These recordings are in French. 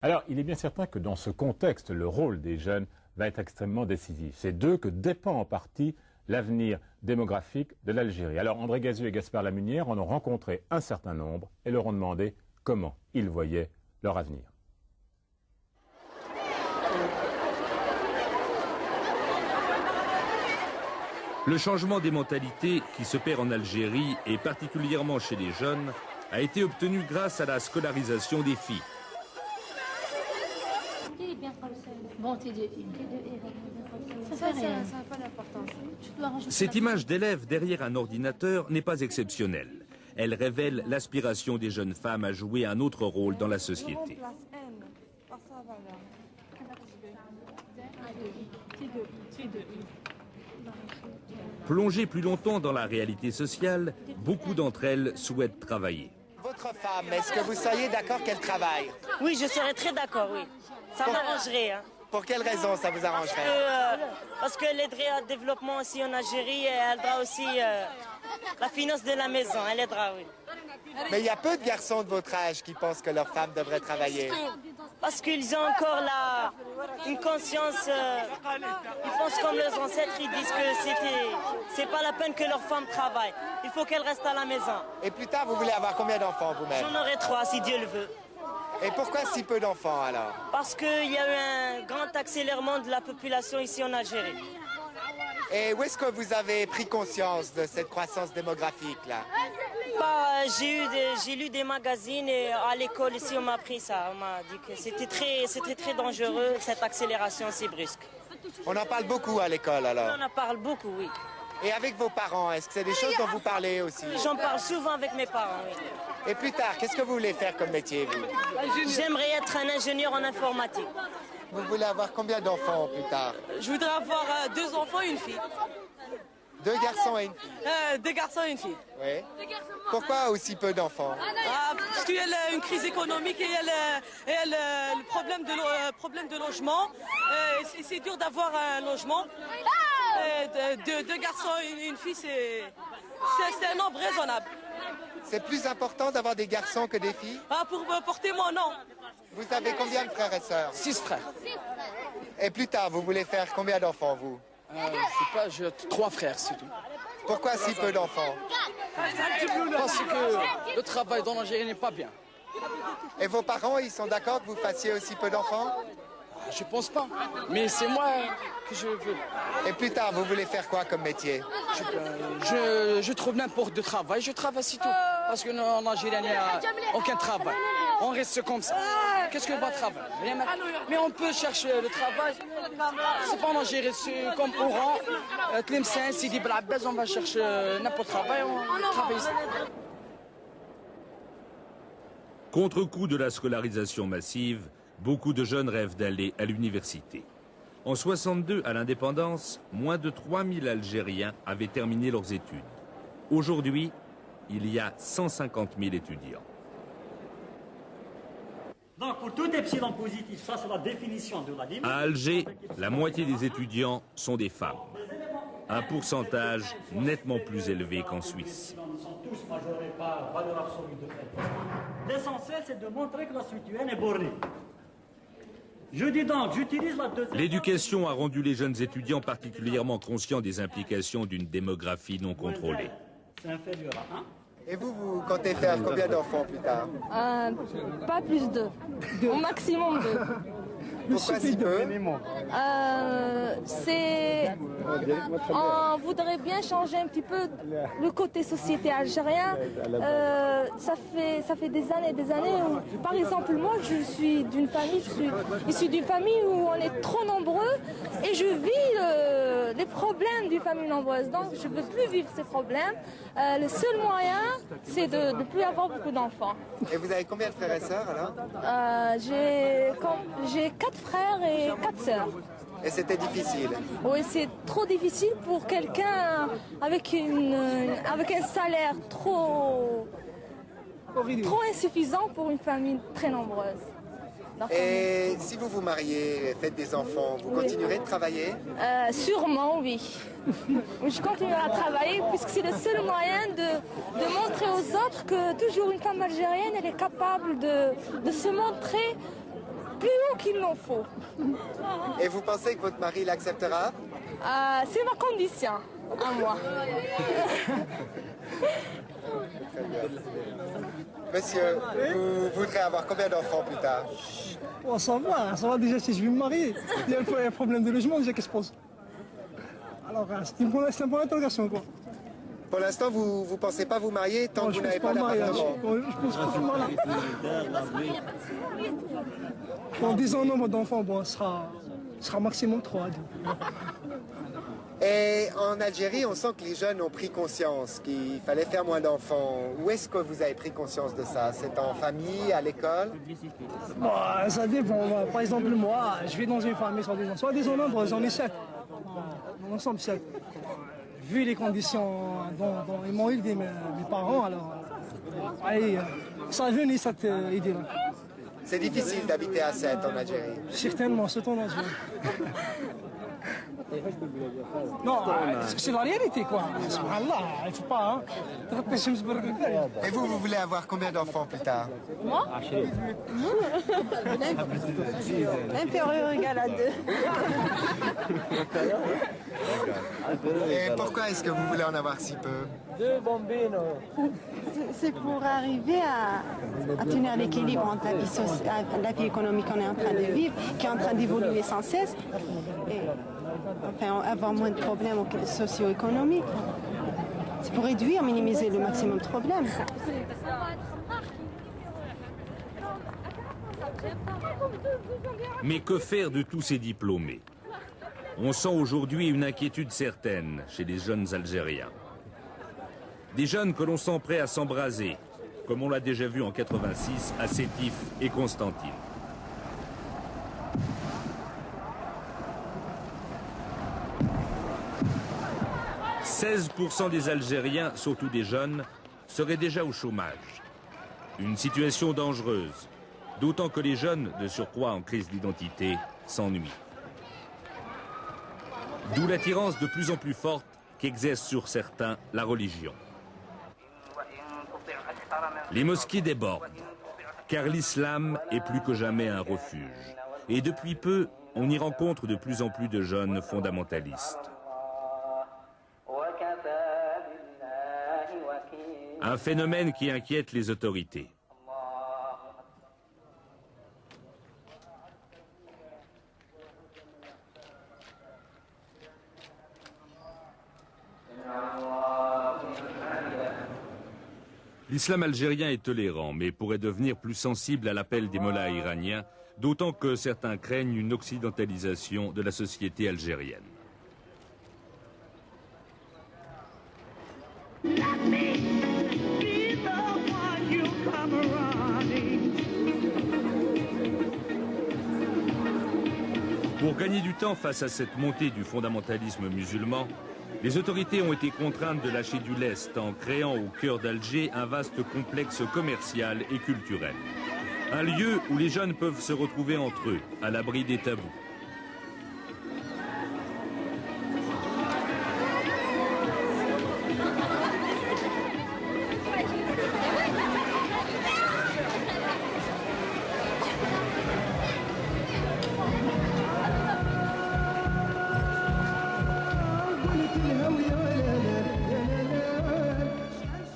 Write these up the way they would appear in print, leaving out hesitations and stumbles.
Alors, il est bien certain que dans ce contexte, le rôle des jeunes va être extrêmement décisif. C'est d'eux que dépend en partie l'avenir démographique de l'Algérie. Alors, André Gaziou et Gaspard Lamunière en ont rencontré un certain nombre et leur ont demandé comment ils voyaient leur avenir. Le changement des mentalités qui s'opère en Algérie et particulièrement chez les jeunes a été obtenu grâce à la scolarisation des filles. Ça n'a pas d'importance. Cette image d'élève derrière un ordinateur n'est pas exceptionnelle. Elle révèle l'aspiration des jeunes femmes à jouer un autre rôle dans la société. Plongées plus longtemps dans la réalité sociale, beaucoup d'entre elles souhaitent travailler. Votre femme, est-ce que vous seriez d'accord qu'elle travaille? Oui, je serais très d'accord, oui. Ça m'arrangerait. Hein. Pour quelle raison ça vous arrangerait? Parce qu'elle aiderait au développement aussi en Algérie et elle aidera aussi la finance de la maison. Elle aidera, oui. Mais il y a peu de garçons de votre âge qui pensent que leur femme devrait travailler. Parce qu'ils ont encore une conscience, ils pensent comme leurs ancêtres, ils disent que c'est pas la peine que leur femme travaille. Il faut qu'elle reste à la maison. Et plus tard, vous voulez avoir combien d'enfants vous-même? J'en aurai 3 si Dieu le veut. Et pourquoi si peu d'enfants alors? Parce qu'il y a eu un grand accélérement de la population ici en Algérie. Et où est-ce que vous avez pris conscience de cette croissance démographique là? J'ai lu des magazines et à l'école ici on m'a appris ça. On m'a dit que c'était très dangereux cette accélération si brusque. On en parle beaucoup à l'école alors? On en parle beaucoup, oui. Et avec vos parents, est-ce que c'est des choses dont vous parlez aussi? J'en parle souvent avec mes parents, oui. Et plus tard, qu'est-ce que vous voulez faire comme métier, vous? J'aimerais être un ingénieur en informatique. Vous voulez avoir combien d'enfants plus tard? Je voudrais avoir 2 enfants et une fille. 2 garçons et une fille? 2 garçons et une fille. Oui. Pourquoi aussi peu d'enfants? Parce qu'il y a une crise économique et il y a le problème de logement. C'est dur d'avoir un logement. 2 garçons et une fille, c'est un nombre raisonnable. C'est plus important d'avoir des garçons que des filles? Pour porter mon nom. Vous avez combien de frères et sœurs? 6 frères. Et plus tard, vous voulez faire combien d'enfants, vous? J'ai 3 frères, c'est tout. Pourquoi si peu d'enfants? Parce que le travail dans l'Algérie n'est pas bien. Et vos parents, ils sont d'accord que vous fassiez aussi peu d'enfants? Je pense pas, mais c'est moi que je veux. Et plus tard, vous voulez faire quoi comme métier? Je trouve n'importe de travail, je travaille c'est tout. Parce qu'en Algérie, il n'y a aucun travail. On reste comme ça. Qu'est-ce qu'on va travailler? Mais on peut chercher le travail. C'est pas en Algérie, c'est comme Oran, Tlemcen, Sidi Bel Abbès, on va chercher n'importe travail, on travaille ici. Contre-coup de la scolarisation massive, beaucoup de jeunes rêvent d'aller à l'université. En 62, à l'indépendance, moins de 3000 Algériens avaient terminé leurs études. Aujourd'hui, il y a 150 000 étudiants. Donc pour tout epsilon positif, ça c'est la définition de la limite. À Alger, la moitié des étudiants sont des femmes. Un pourcentage nettement plus élevé qu'en Suisse. Nous sommes tous majorés par valeur absolue de fait. L'essentiel c'est de montrer que la citoyenne est bornée. Je dis donc, j'utilise la deuxième... L'éducation a rendu les jeunes étudiants particulièrement conscients des implications d'une démographie non contrôlée. C'est inférieur à 1. Et vous comptez faire combien d'enfants plus tard? Pas plus de 2. Au maximum 2. Pourquoi si peu? On voudrait bien changer un petit peu le côté société algérien. Ça fait des années où, par exemple, moi je suis issue d'une famille où on est trop nombreux et je vis les problèmes d'une famille nombreuse. Donc je ne veux plus vivre ces problèmes. Le seul moyen, c'est de ne plus avoir beaucoup d'enfants. Et vous avez combien de frères et sœurs alors? J'ai 4 frères et 4 sœurs. Et c'était difficile? Oui, c'est trop difficile pour quelqu'un avec un salaire trop insuffisant pour une famille très nombreuse. Et si vous vous mariez, faites des enfants, vous continuerez de travailler? Sûrement, oui. Je continuerai à travailler puisque c'est le seul moyen de montrer aux autres que toujours une femme algérienne elle est capable de se montrer qu'il en faut. Et vous pensez que votre mari l'acceptera? C'est ma condition, à moi. Très bien. Monsieur, vous voudrez avoir combien d'enfants plus tard? Oh, ça va déjà si je vais me marier. Il y a un problème de logement déjà qui se pose. Alors, c'est un point d'interrogation, quoi. Pour l'instant, vous ne pensez pas vous marier tant que vous n'avez pas d'appartement? Je pense pas, voilà. En disant un nombre d'enfants, bon, ce sera maximum 3. Et en Algérie, on sent que les jeunes ont pris conscience qu'il fallait faire moins d'enfants. Où est-ce que vous avez pris conscience de ça? C'est en famille, à l'école? Bon, ça dépend. Par exemple, moi, je vais dans une famille soit des nombres, j'en ai 7. Dans l'ensemble, 7. Vu les conditions dont ils m'ont élevé mes parents, alors, allez, ça a venu cette idée-là. C'est difficile d'habiter à 7 en Algérie? Certainement, surtout en Algérie. Non, c'est la réalité, quoi. Subhanallah, il ne faut pas, hein. Et vous voulez avoir combien d'enfants plus tard? Moi? Inférieur égal à 2. Et pourquoi est-ce que vous voulez en avoir si peu? C'est pour arriver à tenir l'équilibre entre la vie économique qu'on est en train de vivre, qui est en train d'évoluer sans cesse, et enfin, avoir moins de problèmes socio-économiques. C'est pour réduire, minimiser le maximum de problèmes. Mais que faire de tous ces diplômés? On sent aujourd'hui une inquiétude certaine chez les jeunes Algériens. Des jeunes que l'on sent prêts à s'embraser, comme on l'a déjà vu en 86 à Sétif et Constantine. « 16% des Algériens, surtout des jeunes, seraient déjà au chômage. Une situation dangereuse, d'autant que les jeunes, de surcroît en crise d'identité, s'ennuient. D'où l'attirance de plus en plus forte qu'exerce sur certains la religion. Les mosquées débordent, car l'islam est plus que jamais un refuge. Et depuis peu, on y rencontre de plus en plus de jeunes fondamentalistes. Un phénomène qui inquiète les autorités. L'islam algérien est tolérant, mais pourrait devenir plus sensible à l'appel des mollahs iraniens, d'autant que certains craignent une occidentalisation de la société algérienne. Pour gagner du temps face à cette montée du fondamentalisme musulman, les autorités ont été contraintes de lâcher du lest en créant au cœur d'Alger un vaste complexe commercial et culturel. Un lieu où les jeunes peuvent se retrouver entre eux, à l'abri des tabous.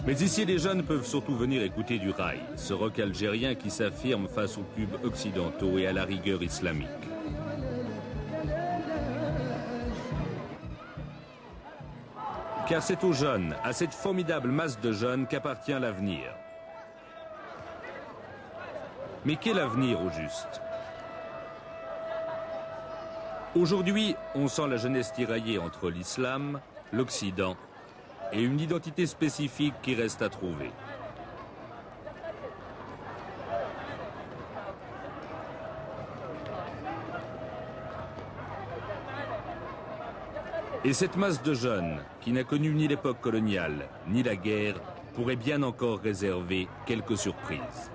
Mais ici, les jeunes peuvent surtout venir écouter du raï, ce rock algérien qui s'affirme face aux pubs occidentaux et à la rigueur islamique. Car c'est aux jeunes, à cette formidable masse de jeunes qu'appartient l'avenir. Mais quel avenir au juste? Aujourd'hui, on sent la jeunesse tiraillée entre l'islam, l'Occident et une identité spécifique qui reste à trouver. Et cette masse de jeunes, qui n'a connu ni l'époque coloniale, ni la guerre, pourrait bien encore réserver quelques surprises.